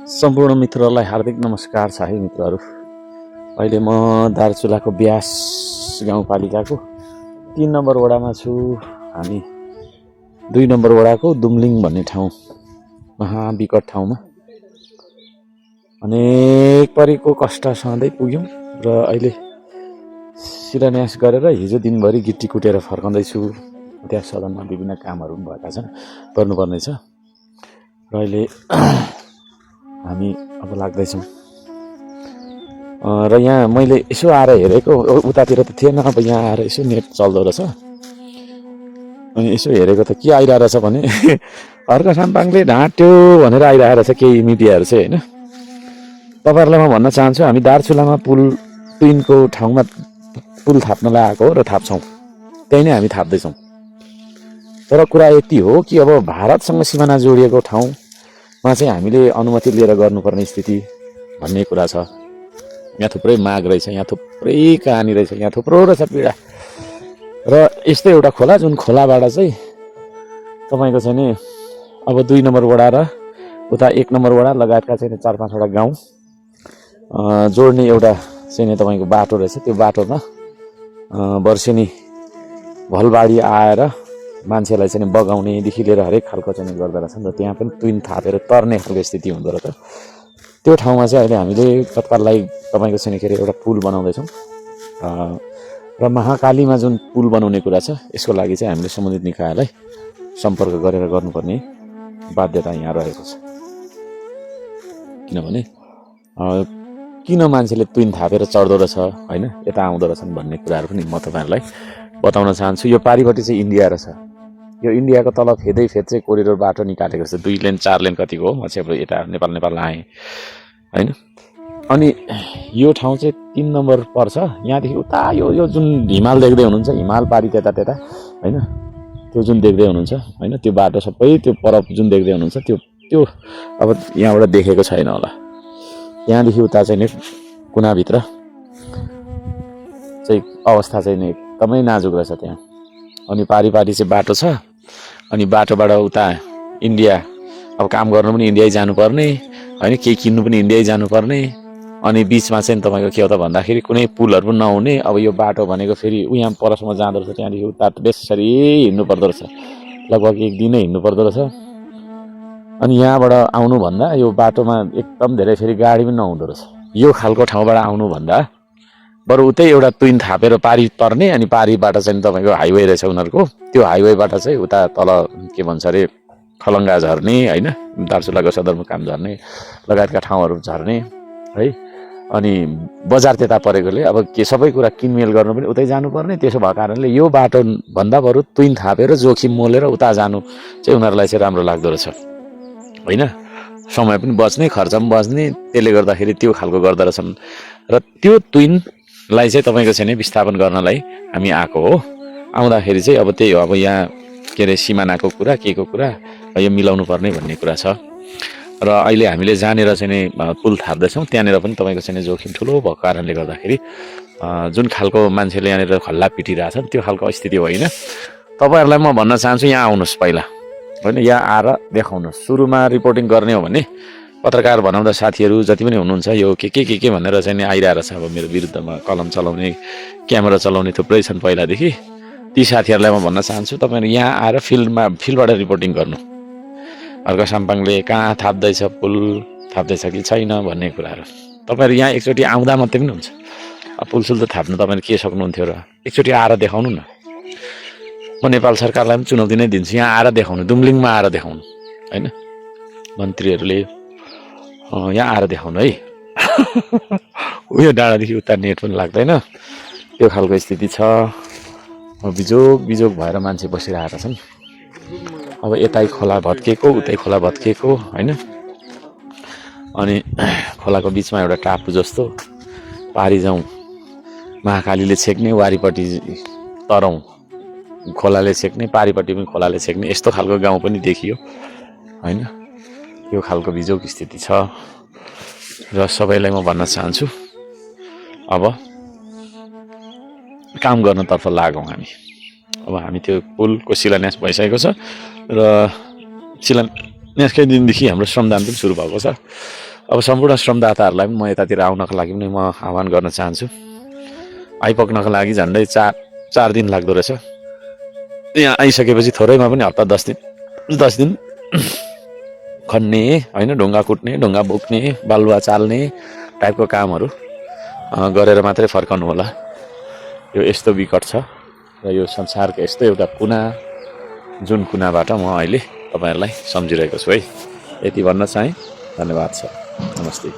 सम्पूर्ण मित्रहरूलाई हार्दिक नमस्कार साथी मित्रहरू। अहिले म दार्चुलाको ब्यास गाउँपालिकाको 3 नम्बर वडामा छु। हामी 2 नम्बर वडाको दुम्लिङ भन्ने ठाउँ, महाविकट ठाउँमा अनेक परेको कष्ट सहँदै पुग्यौँ र अहिले शिलान्यास गरेर हिजो दिनभरि गिट्टी कुटेर फर्काउँदैछु। त्यहाँ सदनमा विभिन्न कामहरू पनि भएका छन्, गर्नुपर्ने छ र अहिले हामी अब लाग्दैछौँ। र यहाँ मैले यसो आएर हेरेको, उतातिर त थिएन, अब यहाँ आएर यसो नेट चल्दो रहेछ। अनि यसो हेरेको त के आइरहेको रहेछ भने अर्का साम्पाङले ढाँट्यो भनेर आइरहेको रहेछ केही मिडियाहरू चाहिँ, होइन। तपाईँहरूलाई म भन्न चाहन्छु, हामी दार्चुलामा पुल ट्विनको ठाउँमा पुल थाप्न लगाएको हो र थाप्छौँ, त्यही नै हामी थाप्दैछौँ। तर कुरा यति हो कि अब भारतसँग सिमाना जोडिएको ठाउँमा चाहिँ हामीले अनुमति लिएर गर्नुपर्ने स्थिति भन्ने कुरा छ। यहाँ थुप्रै माग रहेछ, यहाँ थुप्रै कहानी रहेछ, यहाँ थुप्रो रहेछ पीडा। र यस्तै एउटा खोला, जुन खोलाबाट चाहिँ तपाईँको चाहिँ नि अब 2 नम्बर वडा र उता 1 नम्बर वडा लगायतका चाहिँ 4-5वटा गाउँ जोड्ने एउटा चाहिँ तपाईँको बाटो रहेछ। त्यो बाटोमा वर्षेनी भलबाढी आएर मान्छेलाई चाहिँ बगाउनेदेखि लिएर हरेक खालको चाहिँ गर्दो रहेछ र त्यहाँ पनि ट्विन थापेर तर्ने खालको स्थिति हुँदो रहेछ। त्यो ठाउँमा चाहिँ अहिले हामीले तत्काललाई तपाईँको चाहिँ के अरे एउटा पुल बनाउँदैछौँ र महाकालीमा जुन पुल बनाउने कुरा छ, यसको लागि चाहिँ हामीले सम्बन्धित निकायलाई सम्पर्क गरेर गर्नुपर्ने बाध्यता यहाँ रहेको छ। किनभने किन मान्छेले ट्विन थापेर चढ्दो रहेछ, होइन, यता आउँदो रहेछन् भन्ने कुराहरू पनि म तपाईँहरूलाई बताउन चाहन्छु। यो पारिपट्टि चाहिँ इन्डिया रहेछ। यो इन्डियाको तल फेदै फेद चाहिँ कोरिडोर बाटो निकालेको छ, 2 लेन 4 लेन कतिको हो। म चाहिँ अब यता नेपाल आएँ, होइन। अनि यो ठाउँ चाहिँ 3 नम्बर पर्छ। यहाँदेखि उता यो जुन हिमाल देख्दै हुनुहुन्छ, हिमाल पारी त्यता होइन, त्यो जुन देख्दै हुनुहुन्छ, होइन, त्यो बाटो सबै त्यो परब जुन देख्दै हुनुहुन्छ, त्यो अब यहाँबाट देखेको छैन होला। त्यहाँदेखि उता चाहिँ नि कुनाभित्र चाहिँ अवस्था चाहिँ नि एकदमै नाजुक रहेछ त्यहाँ। अनि पारी चाहिँ बाटो छ, अनि बाटोबाट उता इन्डिया, अब काम गर्नु पनि इन्डिया जानुपर्ने, होइन, केही किन्नु पनि इन्डिया जानुपर्ने। अनि बिचमा चाहिँ तपाईँको के हो त भन्दाखेरि कुनै पुलहरू पनि नहुने। अब यो बाटो भनेको फेरि यहाँ परसम्म जाँदो रहेछ, त्यहाँदेखि उता बेसरी हिँड्नु पर्दो रहेछ, लगभग 1 दिनै हिँड्नु पर्दो रहेछ। अनि यहाँबाट आउनुभन्दा यो बाटोमा एकदम धेरै फेरि गाडी पनि नहुँदो रहेछ। यो खालको ठाउँबाट आउनुभन्दा बरु उतै एउटा ट्विन थापेर पारी तर्ने, अनि पारीबाट चाहिँ तपाईँको हाइवे रहेछ उनीहरूको, त्यो हाइवेबाट चाहिँ उता तल के भन्छ अरे खलङ्गा झर्ने, होइन, दार्चुलाको सदरमुकाम झर्ने लगायतका ठाउँहरू झर्ने है। अनि बजार त्यता परेकोले अब के सबै कुरा किनमेल गर्नु पनि उतै जानुपर्ने। त्यसो भएको कारणले यो बाटो भन्दा बरु ट्विन थापेर जोखिम मोलेर उता जानु चाहिँ उनीहरूलाई चाहिँ राम्रो लाग्दो रहेछ, होइन। समय पनि बच्ने, खर्च पनि बच्ने, त्यसले गर्दाखेरि त्यो खालको गर्दो रहेछन्। र त्यो ट्विनलाई चाहिँ तपाईँको चाहिँ नि विस्थापन गर्नलाई हामी आएको हो। आउँदाखेरि चाहिँ अब त्यही हो, अब यहाँ के अरे सिमानाको कुरा, के को कुरा, यो मिलाउनु पर्ने भन्ने कुरा छ। र अहिले हामीले जानेर चाहिँ नि पुल थाप्दैछौँ। त्यहाँनिर पनि तपाईँको चाहिँ जोखिम ठुलो भएको कारणले गर्दाखेरि जुन खालको मान्छेले यहाँनिर खल्ला पिटिरहेछन् त्यो खालको स्थिति होइन। तपाईँहरूलाई म भन्न चाहन्छु, यहाँ आउनुहोस् पहिला, होइन, यहाँ आएर देखाउनुहोस्। सुरुमा रिपोर्टिङ गर्ने हो भने पत्रकार भनाउँदा साथीहरू जति पनि हुनुहुन्छ, यो के भनेर चाहिँ नि आइरहेको छ। अब मेरो विरुद्धमा कलम चलाउने, क्यामेरा चलाउने थुप्रै छन् पहिलादेखि। ती साथीहरूलाई म भन्न चाहन्छु, तपाईँहरू यहाँ आएर फिल्डबाट रिपोर्टिङ गर्नु। अर्का साम्पाङले कहाँ थाप्दैछ, पुल थाप्दैछ कि छैन भन्ने कुराहरू तपाईँहरू यहाँ एकचोटि आउँदा मात्रै पनि हुन्छ। पुलसुल त थाप्नु तपाईँले के सक्नुहुन्थ्यो र एकचोटि आएर देखाउनु न। म नेपाल सरकारलाई पनि चुनौती नै दिन्छु, यहाँ आएर देखाउनु, दुम्लिङमा आएर देखाउनु, होइन। मन्त्रीहरूले यहाँ आएर देखाउनु है। उयो डाँडादेखि उता नेट पनि लाग्दैन, त्यो खालको स्थिति छ। बिजोग भएर मान्छे बसिरहेका छन्। अब यतै खोला भत्किएको, उतै खोला भत्किएको, होइन। अनि खोलाको बिचमा एउटा टापु जस्तो, पारी जाउँ महाकालीले छेक्ने, वारिपट्टि तरौँ खोलाले छेक्ने, पारिपट्टि पनि खोलाले छेक्ने, यस्तो खालको गाउँ पनि देखियो, होइन। यो खालको बिजोग स्थिति छ। र सबैलाई म भन्न चाहन्छु, अब काम गर्नतर्फ लागौँ हामी। अब हामी त्यो पुलको शिलान्यास भइसकेको छ र शिलान्यासकै दिनदेखि हाम्रो श्रमदान पनि सुरु भएको छ। अब सम्पूर्ण श्रमदाताहरूलाई पनि म यतातिर आउनको लागि पनि म आह्वान गर्न चाहन्छु। आइपुग्नको लागि झन्डै 4 दिन लाग्दो रहेछ। यहाँ आइसकेपछि थोरैमा पनि हप्ता 10 दिन खन्ने होइन, ढुङ्गा कुट्ने, ढुङ्गा बोक्ने, बालुवा चाल्ने टाइपको कामहरू गरेर मात्रै फर्कनु होला। यो यस्तो विकट छ र यो संसारको यस्तो एउटा कुना, जुन कुनाबाट म अहिले तपाईँहरूलाई सम्झिरहेको छु है। यति भन्न चाहेँ। धन्यवाद छ। नमस्ते।